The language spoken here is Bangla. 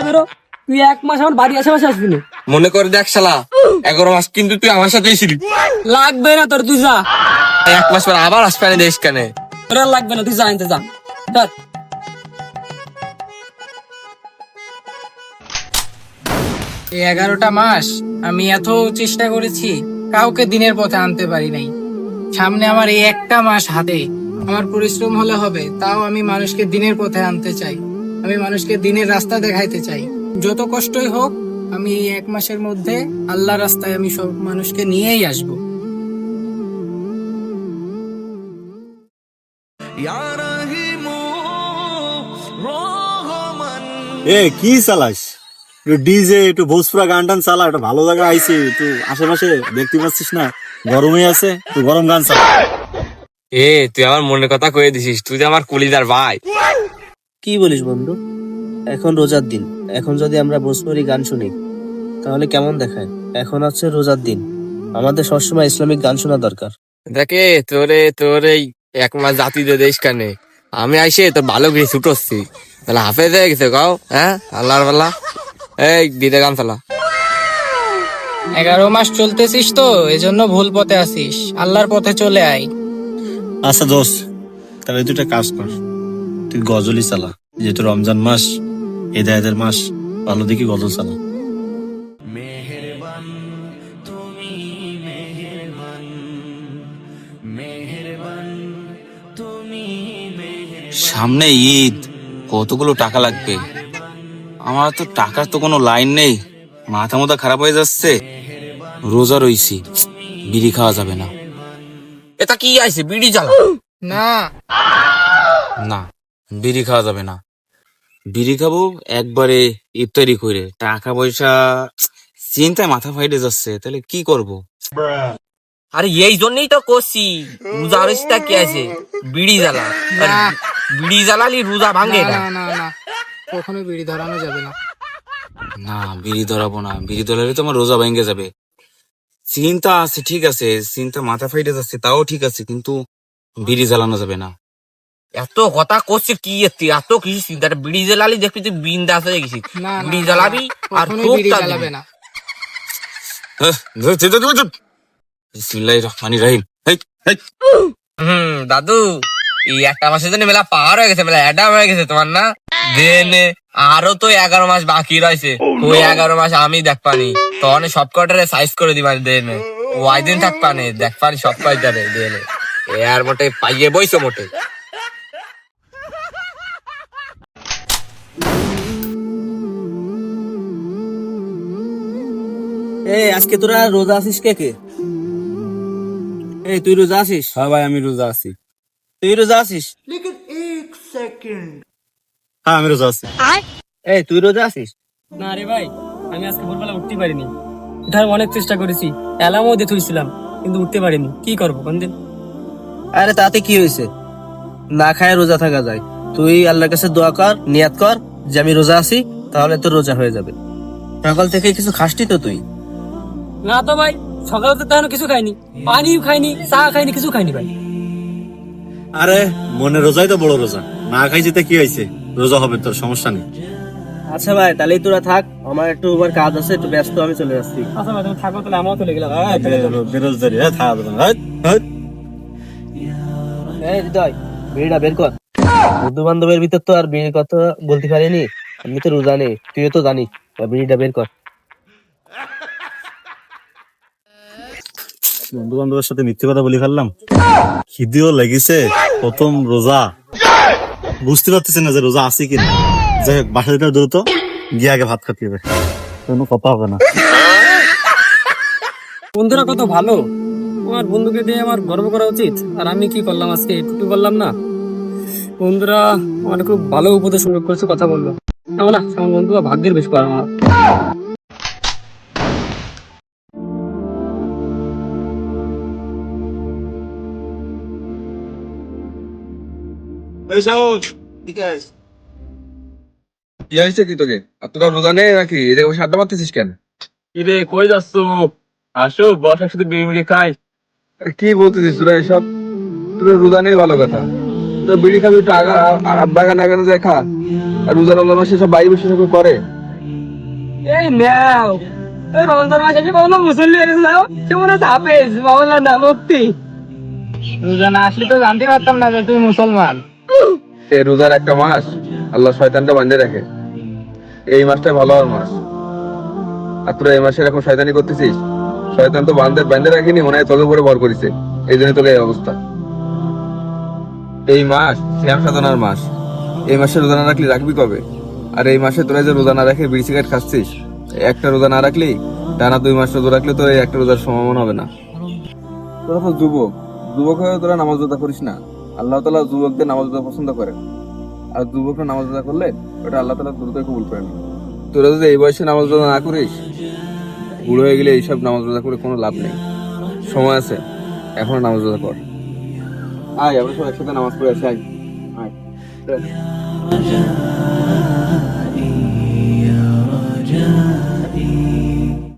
বেরো, তুই 1 মাস আমার বাড়ি আশেপাশে আসবি না। মনে করে দেখ শালা, 11 মাস কিন্তু তুই আমার সাথেই ছিলি। লাগবে না তোর, তুই যা। 1 মাস পর আবার আসপানি দেশ কেন? তোর আর লাগবে না, তুই যা, আনতে যা। চল। 11টা মাস আমি এত চেষ্টা করেছি, কাউকে দিনের পথে আনতে পারি নাই। সামনে আমার এই একটা মাস হাতে, আমার পরিশ্রম হলে হবে, তাও আমি মানুষকে দিনের পথে আনতে চাই। আমি মানুষকে দিনের রাস্তা দেখাইতে চাই। যত কষ্টই হোক, আমি এই 1 মাসের মধ্যে আল্লাহর রাস্তায় আমি সব মানুষকে নিয়েই আসবো। এ কি চালাস? একটু ডিজে, একটু ভোজপুরা গান টান চালা, একটা ভালো জায়গা আইছে, একটু আশেপাশে দেখতে পাচ্ছিস না গরমে আছে, তুই গরম গান চালা। তুই আমার মনের কথা কয়ে দিছিস, তুই যে আমার কলিজার ভাই। কি বলিস বন্ধু? এখন রোজার দিন, এখন যদি আমরা ভোজপুরি গান শুনি তাহলে কেমন দেখায়? এখন আছে রোজার দিন, আমাদের সবসময় ইসলামিক গান শোনা দরকার। দেখে তোর এই 1 মাস জাতি দে দেশ কানে, আমি আইসে তোর ভালো কিছু ছুটছি, তাহলে হাফেজ হয়ে গেছে গাও। হ্যাঁ, আল্লাহর পাল্লা, এই দিদে গান চালা। 11 মাস চলতেছিস তো, এজন্য ভুল পথে আসিস, আল্লাহর পথে চলে আয়। আচ্ছা দোস্ত, তাহলে তুই একটা কাজ কর, তুই গজলই চালা, যেহেতু রমজান মাস, হেদায়েতের মাস, ভালো দেখি গজল চালা। সামনে ঈদ, কতগুলো টাকা লাগবে। আমার তো টাকার তো কোনো লাইন নেই, মাথা মোথা খারাপ হয়ে যাচ্ছে। রোজা রইছি, বিড়ি খাওয়া যাবে না। এটা কি আইছে, বিড়ি জ্বালা? না, না, বিড়ি খাওয়া যাবে না। বিড়ি খাবো একবারে ইফতারি করে, টাকা পয়সা চিন্তায় মাথা ফাইটে যাচ্ছে, তাহলে কি করব? আরে এই জন্যই তো করছি, রোজা রইসটা কি আছে, বিড়ি জ্বালা। আর না। বিড়ি জ্বালালি রোজা ভাঙে না না। না না, কখনো বিড়ি ধরানো যাবে না। না, বিড়ি ধরাবো না, বিড়ি ধরালে তো আমার রোজা ভেঙে যাবে। চিন্তা আছে, ঠিক আছে, চিন্তা মাথা ফাইটে যাচ্ছে, তাও ঠিক আছে, কিন্তু বিড়ি জ্বালানো যাবে না। এত কথা করছে কি, এত কিছু চিন্তা, বিড়ি জ্বালালি দেখবি তুই বিন্দাস হয়ে গেছিস। না, না, বিড়ি জ্বালাবি আর কখনোই খুব বিড়ি তাড়াতাড়ি। জ্বালাবে না। বিসমিল্লাহির রহমানির রহিম। দাদু, এই 1 মাসের জন্য মেলা পার হয়ে গেছে, মেলা অ্যাডাম হয়ে গেছে তোমার না। দেনে আরো তো 11 মাস বাকি রয়েছে, ওই 11 মাস আমি দেখ পানি তখন সব কটারে সাইজ করে দিবানি। দেনে ওই দিন থাক পানি দেখ পানি সব কয় যাবে। দেনে আর মোটে পাইয়ে বইছো মোটে। আজকে তোরা রোজা আছিস কে কে? তুই রোজা আছিস? হ্যাঁ ভাই, আমি রোজা আছি। তুই রোজা আছিস? হ্যাঁ, আমি রোজা আছি। তুই রোজা আছিস? না রে ভাই, আমি আজকে ভোরবেলা উঠতে পারিনি। উঠার অনেক চেষ্টা করেছি, অ্যালার্মও দিয়ে তুলছিলাম, কিন্তু উঠতে পারিনি। কি করবো কোনদিন? আরে তাতে কি হয়েছে, না খায় রোজা থাকা যায়। তুই আল্লাহর কাছে দোয়া কর, নিয়াত কর যে আমি রোজা আছি, তাহলে তোর রোজা হয়ে যাবে। সকাল থেকে কিছু খাসনি তো তুই? না তো ভাই, সকালে তো তেমন কিছু খাইনি, পানিও খাইনি, চা খাইনি, কিছু খাইনি ভাই। আরে মনে রোজাই তো বড় রোজা, না খাই যেতে কি হয়েছে, রোজা হবে, তোর সমস্যা নেই। আচ্ছা ভাই, তাহলে তোরা থাক, আমার একটু কাজ আছে, একটু ব্যস্ত, আমি চলে যাচ্ছি। আচ্ছা ভাই, তুমি থাকো তাহলে, আমারও চলে গেলাম। বেরোজগারি হৃদয়, বিড়িটা বের কর। বন্ধু বান্ধবের ভিতর তো আর বিড়ির কথা বলতে পারিনি, আমি তো রোজা নেই, তুইও তো জানিস। বিড়িটা বের কর। বন্ধু বান্ধবের সাথে মিথ্যে কথা বলি ফেললাম, খিদেও লেগেছে, প্রথম রোজা, বুঝতে পারতেছি না যে রোজা আছে কিনা। যাই হোক, বাসা যেটা দ্রুত গিয়ে আগে ভাত খাতে হবে, কোনো কথা হবে না। বন্ধুরা কত ভালো, আমার বন্ধুকে দিয়ে আমার গর্ব করা উচিত। আর আমি কি করলাম আজকে, একটু করলাম না। বন্ধুরা আমার খুব ভালো উপদেশ করেছে, কথা বললো। না না, আমার বন্ধুরা ভাগ্যের বেশ পারে আমার। কি হয়েছে কি তোকে? আর তোরা রোজা নেই নাকি? এদিকে বসে আড্ডা মারতেছিস কেন? কি রে, কই যাচ্ছ? আসো, বস, একসাথে বিড়ি মিড়ি খাই। কি বলতেছিস তোরা এসব? তোরা রোজা নেই ভালো কথা, তোরা বিড়ি খাবি, একটু আব্বা গান আগানো যায় খা। আর রোজা রমজান মাসে সব বাইরে বসে সব করে। এই নাও, এই রমজান মাসে এসে কখনো মুসল্লি হয়ে যাও, কেমন আছে হাফেজ মাওলানা না মুফতি। রোজা না আসলে তো জানতে পারতাম না যে তুই মুসলমান। এই রোজার একটা মাস আল্লাহ শয়তানটা বাঁধে রাখে, এই মাসটা ভালো হওয়ার মাস। আর তোরা এই মাসে এরকম শয়তানি করতেছিস, শয়তান তো বাঁধে রাখিনি, মনে হয় তোকে উপরে ভর করেছে, এই জন্য তোকে এই অবস্থা। এই মাস শ্যাম সাধনার মাস, এই মাসে রোজা না রাখলি রাখবি কবে? আর এই মাসে তোরা যে রোজা না রেখে বিড়ি সিগারেট খাচ্ছিস, একটা রোজা না রাখলি টানা 2 মাস রোজা রাখলে তো এই একটা রোজার সম্ভাবনা হবে না। তোরা তো যুবক, যুবক হয়ে তোরা নামাজ রোজা করিস না। আল্লাহ তাআলা যুবকদের নামাজ রোজা পছন্দ করেন, আর যুবকরা নামাজ রোজা করলে ওটা আল্লাহ তাআলা দ্রুত কবুল করেন। তোরা যদি এই বয়সে নামাজ রোজা না করিস, বুড়ো হয়ে গেলে এইসব নামাজ রোজা করে কোনো লাভ নেই। সময় আছে, এখনো নামাজ রোজা কর। আয় আমরা সব একসাথে নামাজ পড়ে আসি, আয় আয়।